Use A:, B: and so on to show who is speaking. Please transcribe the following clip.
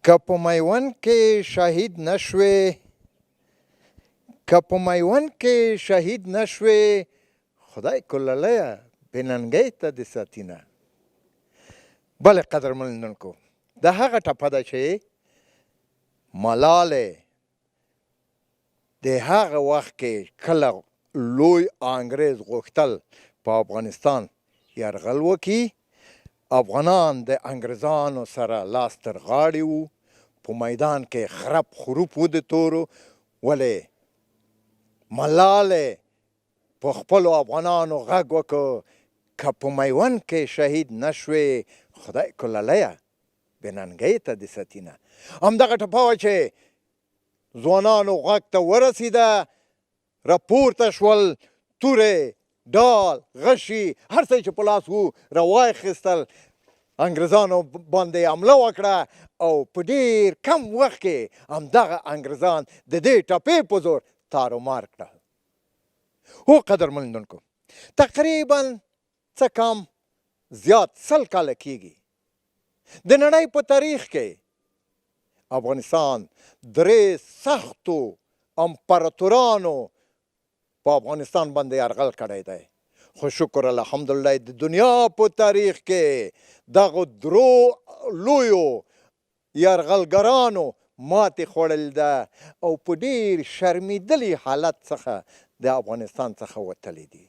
A: که په میوند کې شهید نشوې که په میوند کې شهید نشوې خدای کللیه بې ننګۍ ته دې ساتینه. بله قدرمنونکو د هغه ټپه ده چې ملالۍ د هغه وخت کې کله لوی انګریز غوښتل په افغانستان یرغل وکړي، افغانان د انګریزانو سره لاس تر غاړې وو، په میدان کې خرپ خروپ و د تورو، ولې ملالۍ په خپلو افغانانو غږ وکړ که په میوند کې شهید نشوې خدای کللیه بې ننګۍ ته دې ساتینه. همدغه ټپه وه چې ځوانانو غږ ته ورسېده، راپورته شول تورې، ډال، غشي، هر څه چې په لاس وو راواخیستل، انګریزانو باندې حمله وکړه او په ډېر کم وخت کې همدغه انګریزان د دې ټپې په زور تار و مار کړل. هو قدرمنونکو تقریبا څه کم زیات 100 کاله کېږي د نړۍ په تاریخ کې افغانستان 3 سختو امپراتورانو په افغانستان باندې یرغل کړی دی، خو شکر الحمدلله د دنیا په تاریخ کې دغو 3 لویو یرغلګرانو ماتې خوړل ده او په ډېر شرمېدلي حالت څخه د افغانستان څخه وتلی دي.